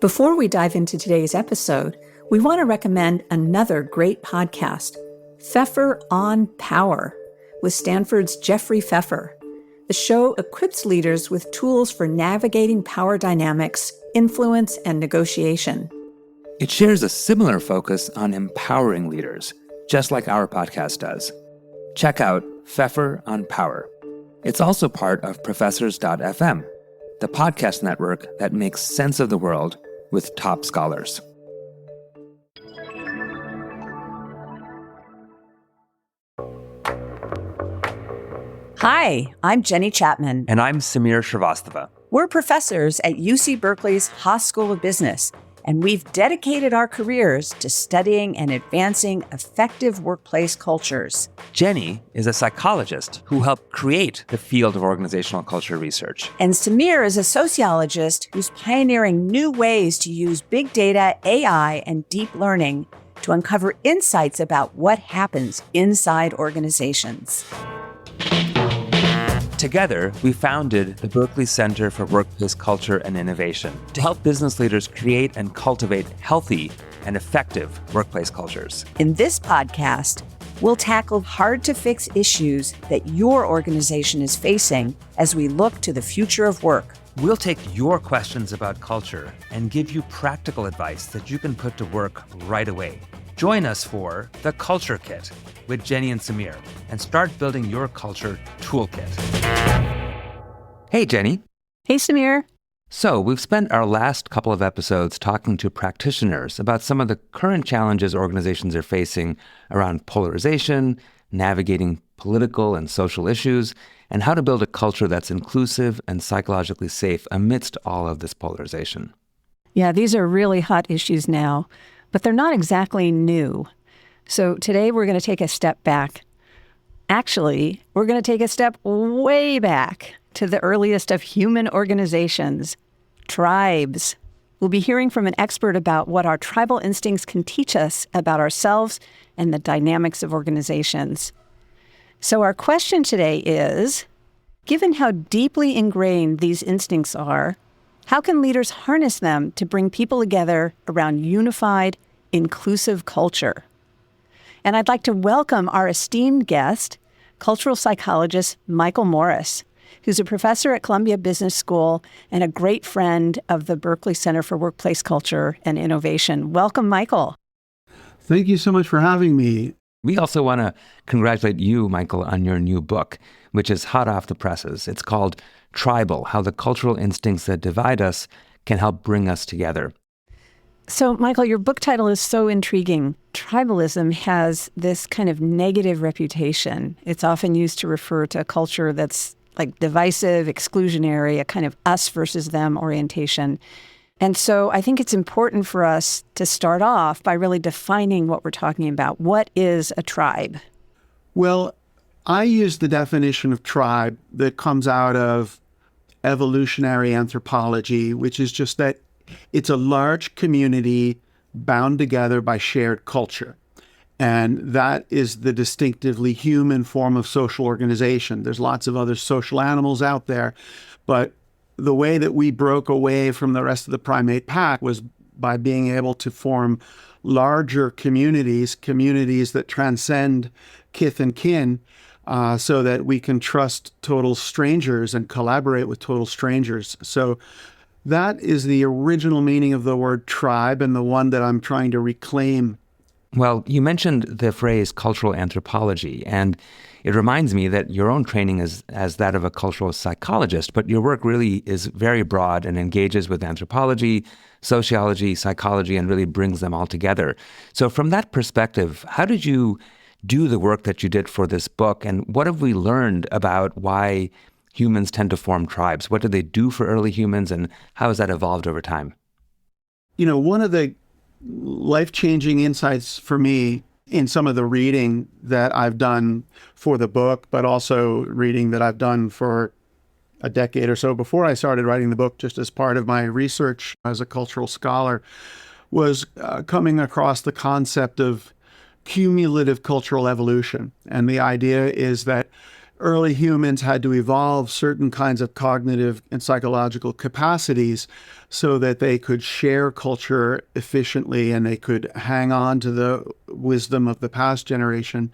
Before we dive into today's episode, we want to recommend another great podcast, Pfeffer on Power, with Stanford's Jeffrey Pfeffer. The show equips leaders with tools for navigating power dynamics, influence, and negotiation. It shares a similar focus on empowering leaders, just like our podcast does. Check out Pfeffer on Power. It's also part of Professors.fm, the podcast network that makes sense of the world with top scholars. Hi, I'm Jenny Chatman. And I'm Srviastava. We're professors at UC Berkeley's Haas School of Business, and we've dedicated our careers to studying and advancing effective workplace cultures. Jenny is a psychologist who helped create the field of organizational culture research. And Samir is a sociologist who's pioneering new ways to use big data, AI, and deep learning to uncover insights about what happens inside organizations. Together, we founded the Berkeley Center for Workplace Culture and Innovation to help business leaders create and cultivate healthy and effective workplace cultures. In this podcast, we'll tackle hard-to-fix issues that your organization is facing as we look to the future of work. We'll take your questions about culture and give you practical advice that you can put to work right away. Join us for The Culture Kit with Jenny and Samir and start building your culture toolkit. Hey, Jenny. Hey, Samir. So we've spent our last couple of episodes talking to practitioners about some of the current challenges organizations are facing around polarization, navigating political and social issues, and how to build a culture that's inclusive and psychologically safe amidst all of this polarization. Yeah, these are really hot issues now, but they're not exactly new. So today we're going to take a step back. Actually, we're going to take a step way back to the earliest of human organizations, tribes. We'll be hearing from an expert about what our tribal instincts can teach us about ourselves and the dynamics of organizations. So our question today is, given how deeply ingrained these instincts are, how can leaders harness them to bring people together around unified, inclusive culture? And I'd like to welcome our esteemed guest, cultural psychologist Michael Morris, who's a professor at Columbia Business School and a great friend of the Berkeley Center for Workplace Culture and Innovation. Welcome, Michael. Thank you so much for having me. We also want to congratulate you, Michael, on your new book, which is hot off the presses. It's called Tribal: How the Cultural Instincts That Divide Us Can Help Bring Us Together. So, Michael, your book title is so intriguing. Tribalism has this kind of negative reputation. It's often used to refer to a culture that's like divisive, exclusionary, a kind of us versus them orientation. And so I think it's important for us to start off by really defining what we're talking about. What is a tribe? Well, I use the definition of tribe that comes out of evolutionary anthropology, which is just that it's a large community bound together by shared culture. And that is the distinctively human form of social organization. There's lots of other social animals out there, but the way that we broke away from the rest of the primate pack was by being able to form larger communities that transcend kith and kin, so that we can trust total strangers and collaborate with total strangers. So that is the original meaning of the word tribe, and the one that I'm trying to reclaim. Well, you mentioned the phrase cultural anthropology, and it reminds me that your own training is as that of a cultural psychologist, but your work really is very broad and engages with anthropology, sociology, psychology, and really brings them all together. So from that perspective, how did you do the work that you did for this book, and what have we learned about why humans tend to form tribes? What did they do for early humans, and how has that evolved over time? You know, one of the life-changing insights for me in some of the reading that I've done for the book, but also reading that I've done for a decade or so before I started writing the book, just as part of my research as a cultural scholar, was coming across the concept of cumulative cultural evolution. And the idea is that early humans had to evolve certain kinds of cognitive and psychological capacities so that they could share culture efficiently and they could hang on to the wisdom of the past generation.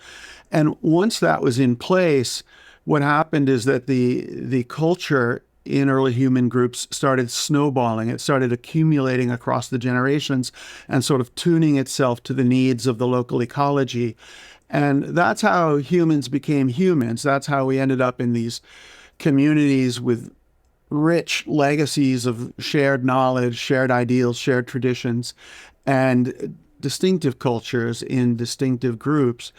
And once that was in place, what happened is that the culture in early human groups started snowballing. It started accumulating across the generations and sort of tuning itself to the needs of the local ecology. And that's how humans became humans. That's how we ended up in these communities with rich legacies of shared knowledge, shared ideals, shared traditions, and distinctive cultures in distinctive groups.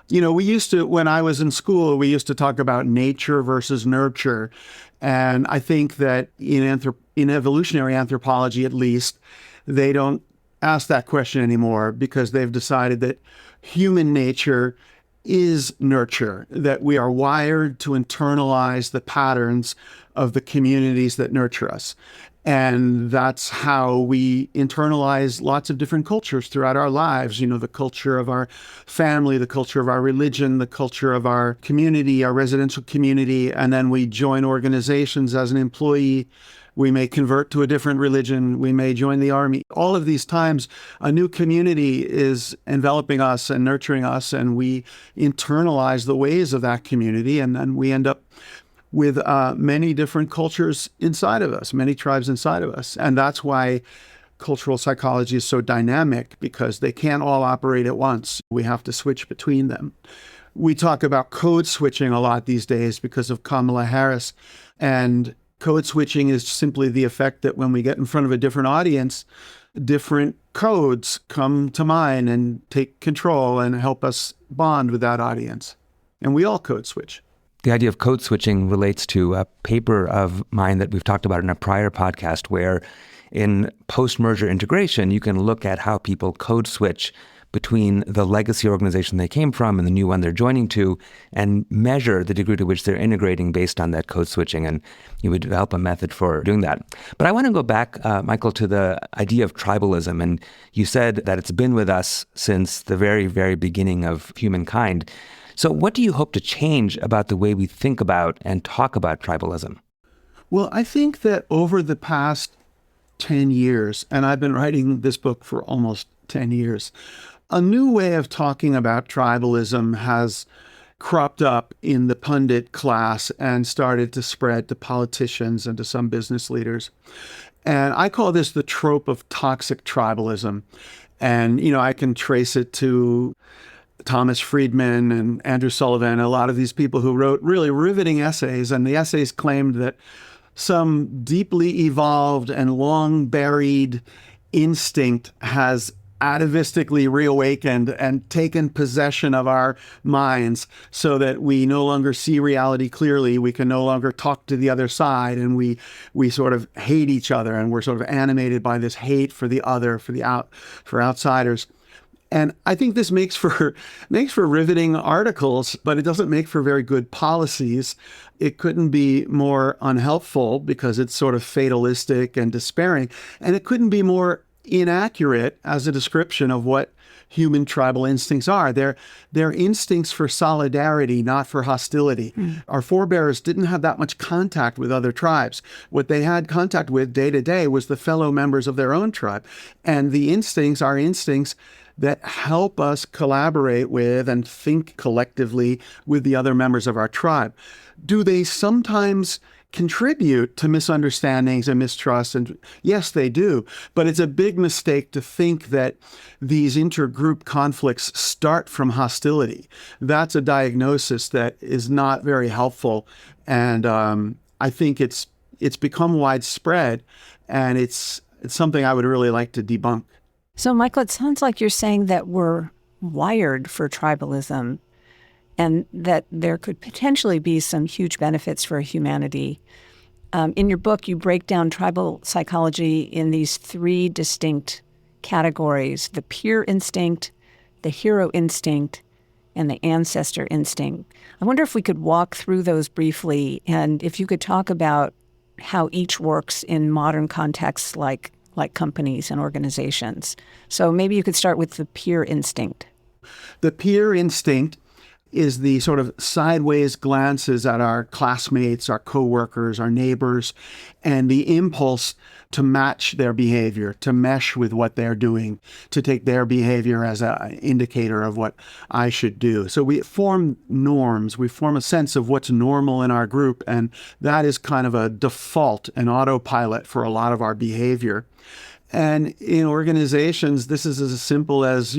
We used to, when I was in school, we used to talk about nature versus nurture. And I think that in evolutionary anthropology, at least, they don't ask that question anymore because they've decided that human nature is nurture, that we are wired to internalize the patterns of the communities that nurture us. And that's how we internalize lots of different cultures throughout our lives. The culture of our family, the culture of our religion, the culture of our community, our residential community. And then we join organizations as an employee. We may convert to a different religion. We may join the army. All of these times, a new community is enveloping us and nurturing us, and we internalize the ways of that community. And then we end up with many different cultures inside of us, many tribes inside of us. And that's why cultural psychology is so dynamic, because they can't all operate at once. We have to switch between them. We talk about code switching a lot these days because of Kamala Harris. And code switching is simply the effect that when we get in front of a different audience, different codes come to mind and take control and help us bond with that audience. And we all code switch. The idea of code switching relates to a paper of mine that we've talked about in a prior podcast, where in post-merger integration, you can look at how people code switch between the legacy organization they came from and the new one they're joining to, and measure the degree to which they're integrating based on that code switching. And you would develop a method for doing that. But I want to go back, Michael, to the idea of tribalism. And you said that it's been with us since the very, very beginning of humankind. So what do you hope to change about the way we think about and talk about tribalism? Well, I think that over the past 10 years, and I've been writing this book for almost 10 years, a new way of talking about tribalism has cropped up in the pundit class and started to spread to politicians and to some business leaders. And I call this the trope of toxic tribalism. And, I can trace it to Thomas Friedman and Andrew Sullivan, a lot of these people who wrote really riveting essays. And the essays claimed that some deeply evolved and long buried instinct has atavistically reawakened and taken possession of our minds so that we no longer see reality clearly. We can no longer talk to the other side, and we sort of hate each other, and we're sort of animated by this hate for the other, for outsiders. And I think this makes for riveting articles, but it doesn't make for very good policies. It couldn't be more unhelpful because it's sort of fatalistic and despairing. And it couldn't be more inaccurate as a description of what human tribal instincts are. They're instincts for solidarity, not for hostility. Our forebears didn't have that much contact with other tribes. What they had contact with day to day was the fellow members of their own tribe. And the instincts are instincts that help us collaborate with and think collectively with the other members of our tribe. Do they sometimes contribute to misunderstandings and mistrust? And yes, they do. But it's a big mistake to think that these intergroup conflicts start from hostility. That's a diagnosis that is not very helpful. And I think it's become widespread, and it's something I would really like to debunk. So, Michael, it sounds like you're saying that we're wired for tribalism and that there could potentially be some huge benefits for humanity. In your book, you break down tribal psychology in these three distinct categories: the peer instinct, the hero instinct, and the ancestor instinct. I wonder if we could walk through those briefly, and if you could talk about how each works in modern contexts like companies and organizations. So maybe you could start with the peer instinct. The peer instinct is the sort of sideways glances at our classmates, our coworkers, our neighbors, and the impulse to match their behavior, to mesh with what they're doing, to take their behavior as an indicator of what I should do. So we form norms, we form a sense of what's normal in our group, and that is kind of a default, an autopilot for a lot of our behavior. And in organizations, this is as simple as,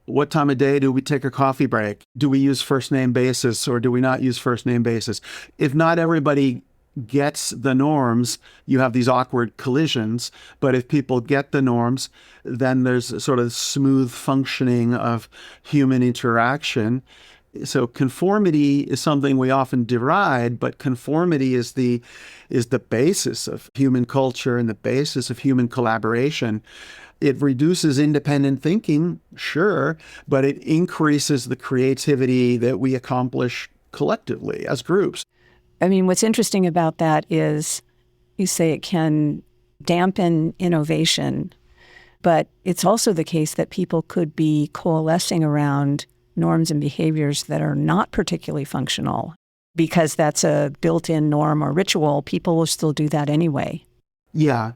what time of day do we take a coffee break? Do we use first name basis or do we not use first name basis? If not everybody gets the norms, you have these awkward collisions. But if people get the norms, then there's a sort of smooth functioning of human interaction. So conformity is something we often deride, but conformity is the basis of human culture and the basis of human collaboration. It reduces independent thinking, sure, but it increases the creativity that we accomplish collectively as groups. I mean, what's interesting about that is you say it can dampen innovation, but it's also the case that people could be coalescing around norms and behaviors that are not particularly functional. Because that's a built-in norm or ritual, people will still do that anyway. Yeah.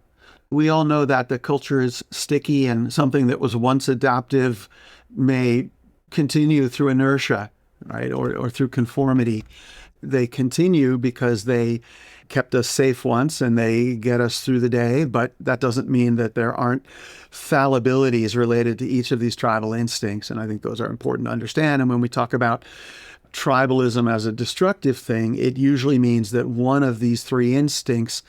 We all know that the culture is sticky, and something that was once adaptive may continue through inertia, right? Or through conformity. They continue because they kept us safe once and they get us through the day, but that doesn't mean that there aren't fallibilities related to each of these tribal instincts. And I think those are important to understand. And when we talk about tribalism as a destructive thing, it usually means that one of these three instincts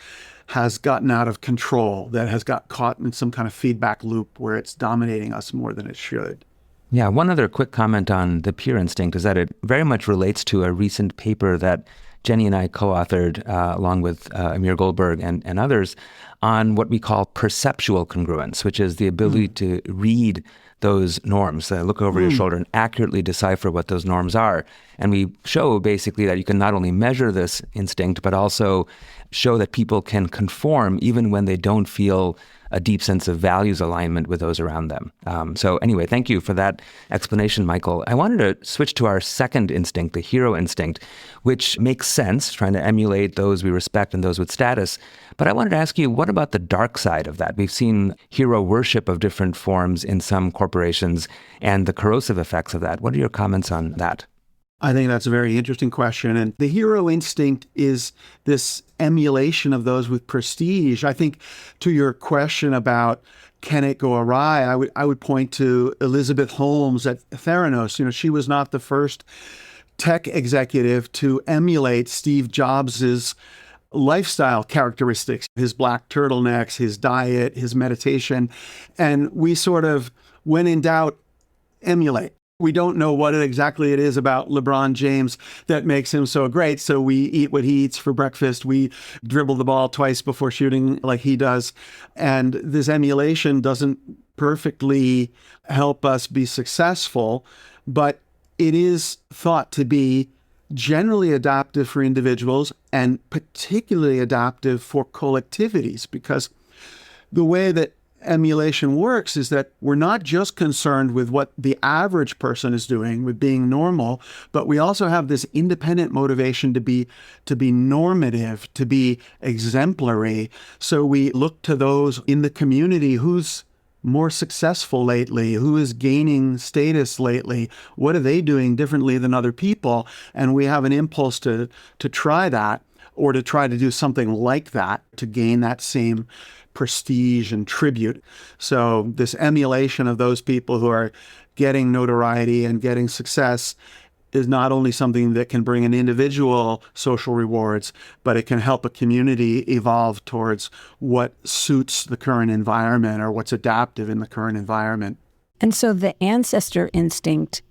has gotten out of control, that has got caught in some kind of feedback loop where it's dominating us more than it should. Yeah, one other quick comment on the peer instinct is that it very much relates to a recent paper that Jenny and I co-authored along with Amir Goldberg and others on what we call perceptual congruence, which is the ability to read those norms, look over your shoulder and accurately decipher what those norms are. And we show basically that you can not only measure this instinct, but also show that people can conform even when they don't feel a deep sense of values alignment with those around them. So anyway, thank you for that explanation, Michael. I wanted to switch to our second instinct, the hero instinct, which makes sense, trying to emulate those we respect and those with status. But I wanted to ask you, what about the dark side of that? We've seen hero worship of different forms in some corporations and the corrosive effects of that. What are your comments on that? I think that's a very interesting question. And the hero instinct is this emulation of those with prestige. I think to your question about can it go awry, I would point to Elizabeth Holmes at Theranos. She was not the first tech executive to emulate Steve Jobs's lifestyle characteristics, his black turtlenecks, his diet, his meditation. And we sort of, when in doubt, emulate. We don't know what exactly it is about LeBron James that makes him so great. So we eat what he eats for breakfast. We dribble the ball twice before shooting like he does. And this emulation doesn't perfectly help us be successful, but it is thought to be generally adaptive for individuals and particularly adaptive for collectivities, because the way that emulation works is that we're not just concerned with what the average person is doing, with being normal, but we also have this independent motivation to be normative, to be exemplary. So we look to those in the community who's more successful lately, who is gaining status lately, what are they doing differently than other people? And we have an impulse to try that, or to try to do something like that to gain that same prestige and tribute. So this emulation of those people who are getting notoriety and getting success is not only something that can bring an individual social rewards, but it can help a community evolve towards what suits the current environment or what's adaptive in the current environment. And so the ancestor instinct,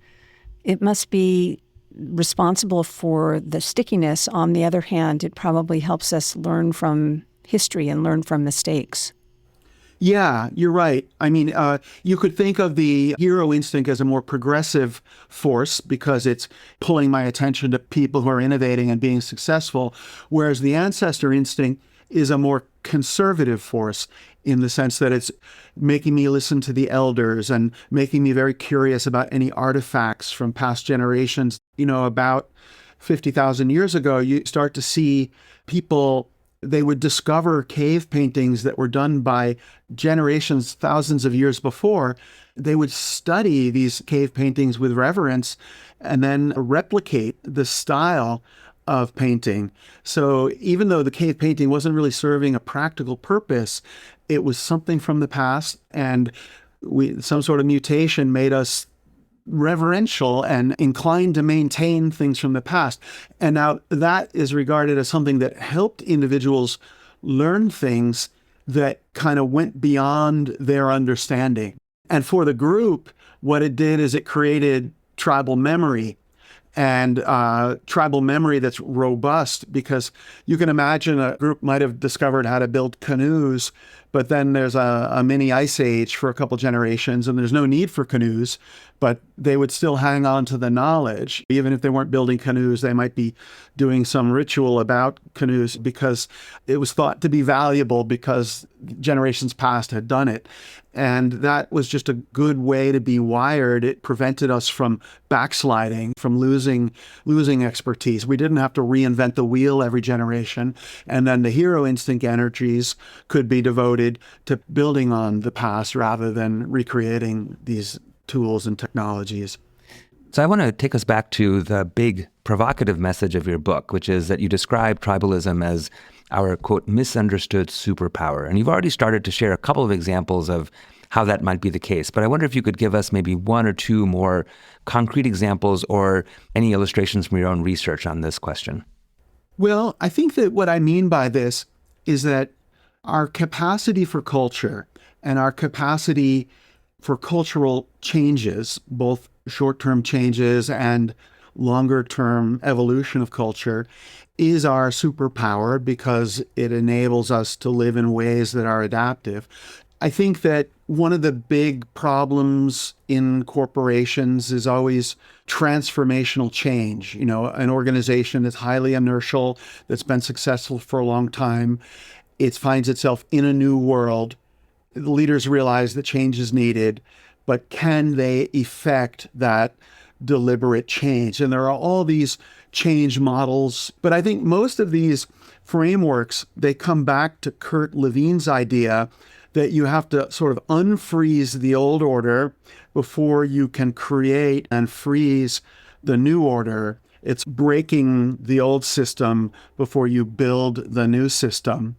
it must be responsible for the stickiness. On the other hand, it probably helps us learn from history and learn from mistakes. Yeah, you're right. I mean, you could think of the hero instinct as a more progressive force because it's pulling my attention to people who are innovating and being successful, whereas the ancestor instinct is a more conservative force in the sense that it's making me listen to the elders and making me very curious about any artifacts from past generations. About 50,000 years ago, you start to see people, they would discover cave paintings that were done by generations, thousands of years before. They would study these cave paintings with reverence and then replicate the style of painting. So even though the cave painting wasn't really serving a practical purpose, it was something from the past, and some sort of mutation made us reverential and inclined to maintain things from the past. And now that is regarded as something that helped individuals learn things that kind of went beyond their understanding. And for the group, what it did is it created tribal memory, and tribal memory that's robust, because you can imagine a group might have discovered how to build canoes, but then there's a mini ice age for a couple generations and there's no need for canoes, but they would still hang on to the knowledge. Even if they weren't building canoes, they might be doing some ritual about canoes because it was thought to be valuable because generations past had done it. And that was just a good way to be wired. It prevented us from backsliding, from losing expertise. We didn't have to reinvent the wheel every generation. And then the hero instinct energies could be devoted to building on the past rather than recreating these tools and technologies. So I want to take us back to the big provocative message of your book, which is that you describe tribalism as our, quote, misunderstood superpower. And you've already started to share a couple of examples of how that might be the case. But I wonder if you could give us maybe one or two more concrete examples or any illustrations from your own research on this question. Well, I think that what I mean by this is that our capacity for culture and our capacity for cultural changes, both short-term changes and longer-term evolution of culture, is our superpower because it enables us to live in ways that are adaptive. I think that one of the big problems in corporations is always transformational change. An organization that's highly inertial, that's been successful for a long time, it finds itself in a new world. The leaders realize that change is needed, but can they effect that deliberate change? And there are all these change models, but I think most of these frameworks, they come back to Kurt Levine's idea that you have to sort of unfreeze the old order before you can create and freeze the new order. It's breaking the old system before you build the new system.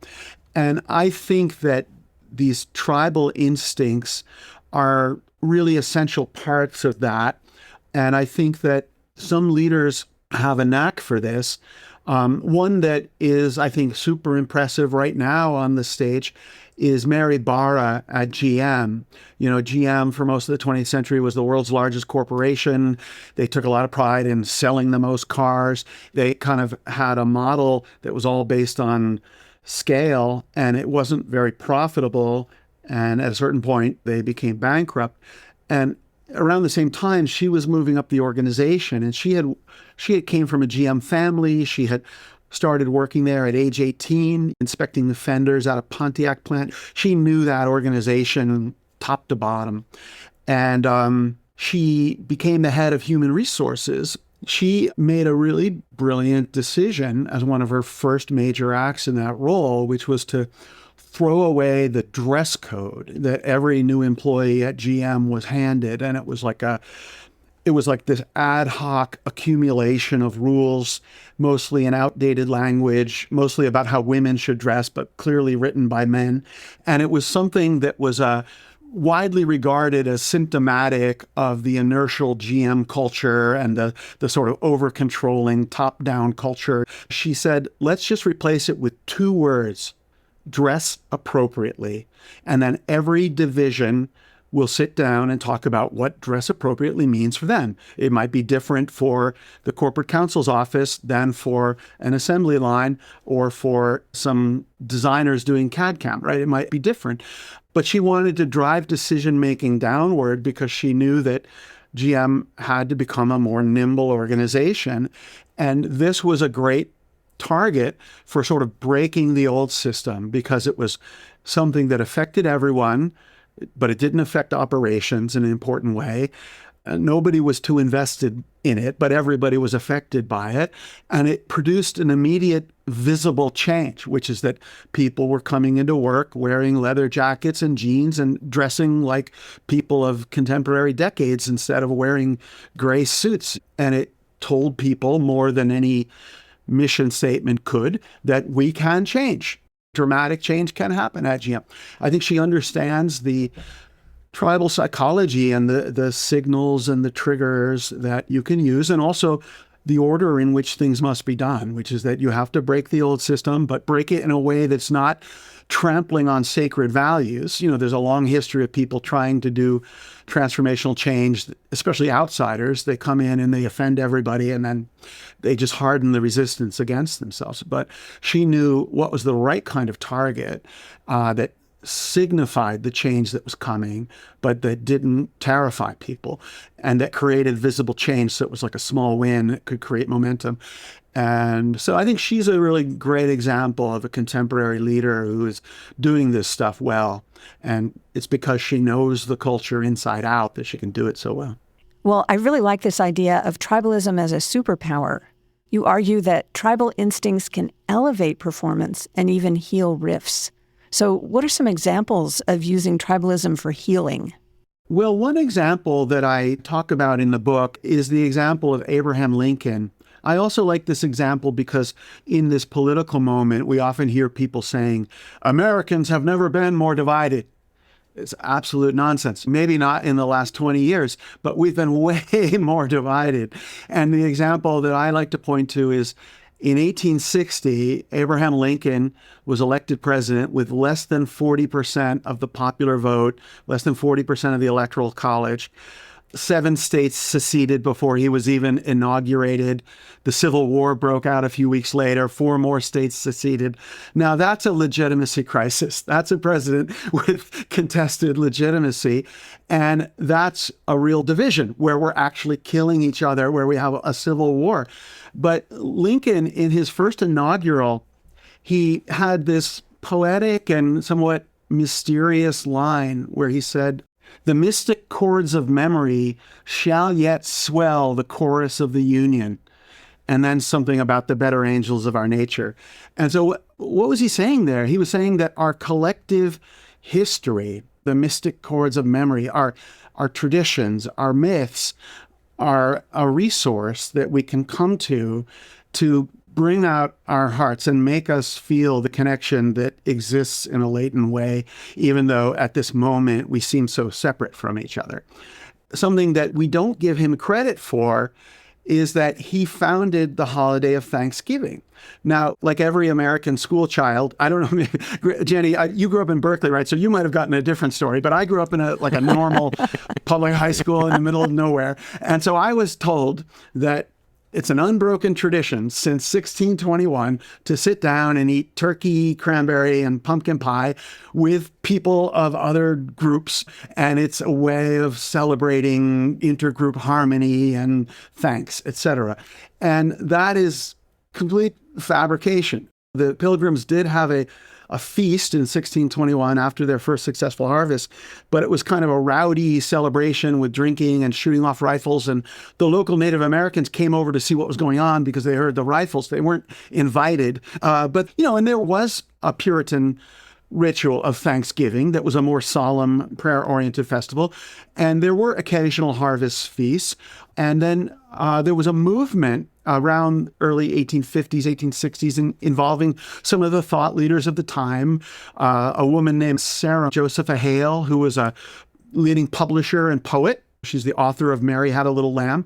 And I think that these tribal instincts are really essential parts of that. And I think that some leaders have a knack for this. One that is, I think, super impressive right now on the stage is Mary Barra at GM. GM for most of the 20th century was the world's largest corporation. They took a lot of pride in selling the most cars. They kind of had a model that was all based on scale, and it wasn't very profitable. And at a certain point, they became bankrupt. And around the same time, she was moving up the organization, and she had came from a GM family. She had started working there at age 18, inspecting the fenders at a Pontiac plant. She knew that organization top to bottom. And she became the head of human resources. She made a really brilliant decision as one of her first major acts in that role, which was to throw away the dress code that every new employee at GM was handed. And it was like this ad hoc accumulation of rules, mostly in outdated language, mostly about how women should dress, but clearly written by men. And it was something that was widely regarded as symptomatic of the inertial GM culture and the sort of over-controlling top-down culture. She said, let's just replace it with two words: dress appropriately. And then every division will sit down and talk about what dress appropriately means for them. It might be different for the corporate counsel's office than for an assembly line or for some designers doing CAD/CAM, right? It might be different. But she wanted to drive decision-making downward because she knew that GM had to become a more nimble organization. And this was a great target for sort of breaking the old system because it was something that affected everyone, but it didn't affect operations in an important way. Nobody was too invested in it, but everybody was affected by it. And it produced an immediate visible change, which is that people were coming into work wearing leather jackets and jeans and dressing like people of contemporary decades instead of wearing gray suits. And it told people more than any mission statement could that we can change. Dramatic change can happen at GM. I think she understands the tribal psychology and the signals and the triggers that you can use, and also the order in which things must be done, which is that you have to break the old system, but break it in a way that's not trampling on sacred values. There's a long history of people trying to do transformational change, especially outsiders. They come in and they offend everybody, and then they just harden the resistance against themselves. But she knew what was the right kind of target that signified the change that was coming, but that didn't terrify people, and that created visible change. So it was like a small win that could create momentum. And so I think she's a really great example of a contemporary leader who is doing this stuff well. And it's because she knows the culture inside out that she can do it so well. Well, I really like this idea of tribalism as a superpower. You argue that tribal instincts can elevate performance and even heal rifts. So what are some examples of using tribalism for healing? Well, one example that I talk about in the book is the example of Abraham Lincoln. I also like this example because in this political moment, we often hear people saying, Americans have never been more divided. It's absolute nonsense. Maybe not in the last 20 years, but we've been way more divided. And the example that I like to point to is in 1860, Abraham Lincoln was elected president with less than 40% of the popular vote, less than 40% of the Electoral College. 7 states seceded before he was even inaugurated. The Civil War broke out a few weeks later. 4 more states seceded. Now, that's a legitimacy crisis. That's a president with contested legitimacy. And that's a real division where we're actually killing each other, where we have a civil war. But Lincoln, in his first inaugural, he had this poetic and somewhat mysterious line where he said, "The mystic chords of memory shall yet swell the chorus of the Union." And then something about the better angels of our nature. And so what was he saying there? He was saying that our collective history, the mystic chords of memory, our traditions, our myths, are a resource that we can come to bring out our hearts and make us feel the connection that exists in a latent way, even though at this moment we seem so separate from each other. Something that we don't give him credit for is that he founded the holiday of Thanksgiving. Now, like every American school child, I don't know, Jenny, you grew up in Berkeley, right? So you might have gotten a different story, but I grew up in a normal public high school in the middle of nowhere. And so I was told that it's an unbroken tradition since 1621 to sit down and eat turkey, cranberry, and pumpkin pie with people of other groups. And it's a way of celebrating intergroup harmony and thanks, etc. And that is complete fabrication. The Pilgrims did have a feast in 1621 after their first successful harvest, but it was kind of a rowdy celebration with drinking and shooting off rifles. And the local Native Americans came over to see what was going on because they heard the rifles. They weren't invited. And there was a Puritan ritual of Thanksgiving that was a more solemn, prayer-oriented festival. And there were occasional harvest feasts. And then there was a movement around early 1850s, 1860s involving some of the thought leaders of the time. A woman named Sarah Josepha Hale, who was a leading publisher and poet. She's the author of Mary Had a Little Lamb.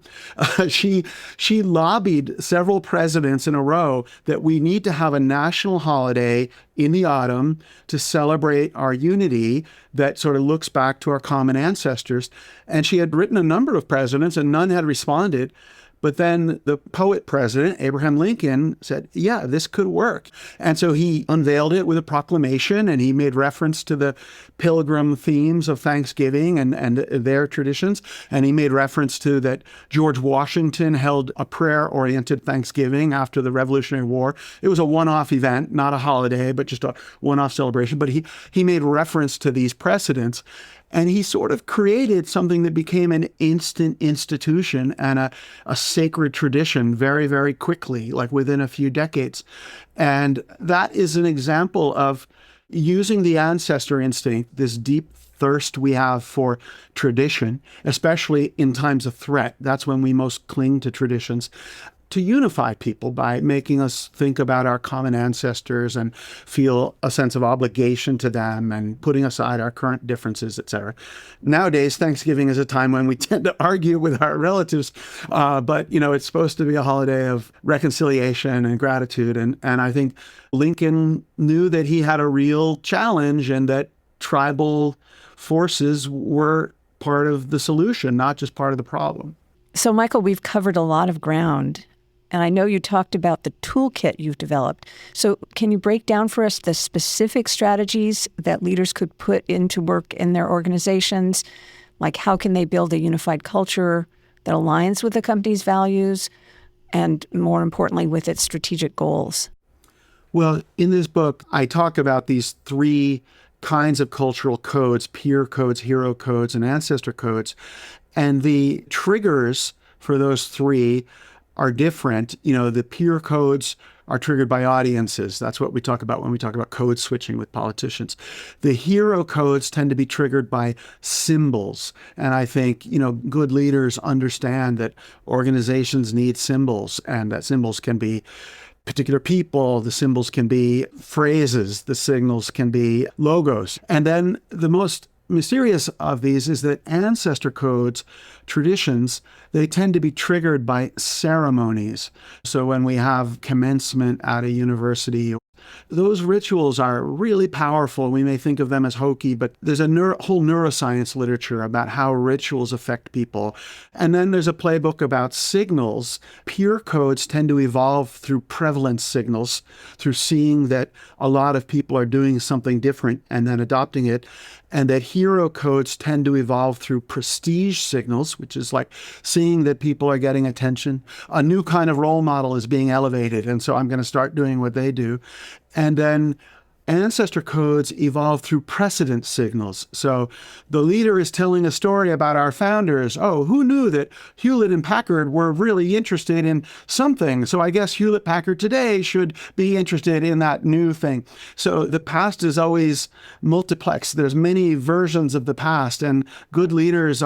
She lobbied several presidents in a row that we need to have a national holiday in the autumn to celebrate our unity that sort of looks back to our common ancestors. And she had written a number of presidents and none had responded. But then the poet president, Abraham Lincoln, said, yeah, this could work. And so he unveiled it with a proclamation, and he made reference to the pilgrim themes of Thanksgiving and their traditions. And he made reference to that George Washington held a prayer-oriented Thanksgiving after the Revolutionary War. It was a one-off event, not a holiday, but just a one-off celebration. But he made reference to these precedents. And he sort of created something that became an instant institution and a sacred tradition very, very quickly, like within a few decades. And that is an example of using the ancestor instinct, this deep thirst we have for tradition, especially in times of threat. That's when we most cling to traditions, to unify people by making us think about our common ancestors and feel a sense of obligation to them and putting aside our current differences, etc. Nowadays, Thanksgiving is a time when we tend to argue with our relatives, but it's supposed to be a holiday of reconciliation and gratitude. And I think Lincoln knew that he had a real challenge and that tribal forces were part of the solution, not just part of the problem. So, Michael, we've covered a lot of ground. And I know you talked about the toolkit you've developed. So can you break down for us the specific strategies that leaders could put into work in their organizations? Like, how can they build a unified culture that aligns with the company's values and, more importantly, with its strategic goals? Well, in this book, I talk about these three kinds of cultural codes: peer codes, hero codes, and ancestor codes. And the triggers for those three are different. The peer codes are triggered by audiences. That's what we talk about when we talk about code switching with politicians. The hero codes tend to be triggered by symbols. And I think, good leaders understand that organizations need symbols, and that symbols can be particular people, the symbols can be phrases, the signals can be logos. And then the most mysterious of these is that ancestor codes, traditions, they tend to be triggered by ceremonies. So when we have commencement at a university, those rituals are really powerful. We may think of them as hokey, but there's a whole neuroscience literature about how rituals affect people. And then there's a playbook about signals. Peer codes tend to evolve through prevalence signals, through seeing that a lot of people are doing something different and then adopting it. And that hero codes tend to evolve through prestige signals, which is like seeing that people are getting attention. A new kind of role model is being elevated, and so I'm going to start doing what they do. And then ancestor codes evolve through precedent signals. So the leader is telling a story about our founders. Oh, who knew that Hewlett and Packard were really interested in something? So I guess Hewlett Packard today should be interested in that new thing. So the past is always multiplexed. There's many versions of the past, and good leaders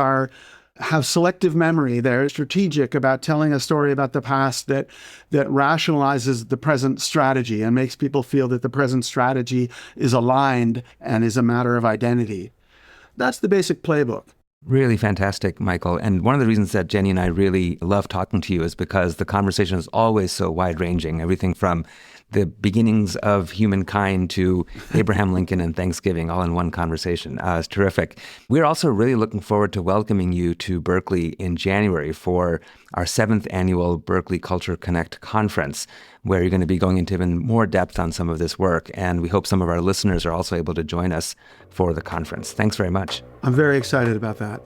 have selective memory. They're strategic about telling a story about the past that rationalizes the present strategy and makes people feel that the present strategy is aligned and is a matter of identity. That's the basic playbook. Really fantastic, Michael. And one of the reasons that Jenny and I really love talking to you is because the conversation is always so wide-ranging. Everything from the beginnings of humankind to Abraham Lincoln and Thanksgiving, all in one conversation. It's terrific. We're also really looking forward to welcoming you to Berkeley in January for our 7th annual Berkeley Culture Connect conference, where you're going to be going into even more depth on some of this work. And we hope some of our listeners are also able to join us for the conference. Thanks very much. I'm very excited about that.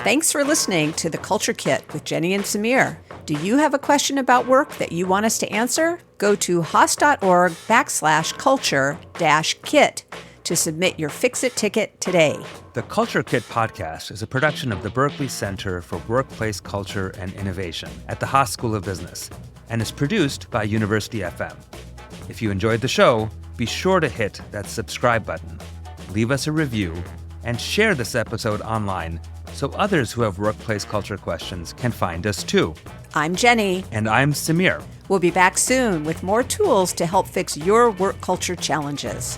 Thanks for listening to The Culture Kit with Jenny and Samir. Do you have a question about work that you want us to answer? Go to haas.org/culture-kit to submit your Fix-It ticket today. The Culture Kit podcast is a production of the Berkeley Center for Workplace Culture and Innovation at the Haas School of Business and is produced by University FM. If you enjoyed the show, be sure to hit that subscribe button, leave us a review, and share this episode online so others who have workplace culture questions can find us too. I'm Jenny. And I'm Samir. We'll be back soon with more tools to help fix your work culture challenges.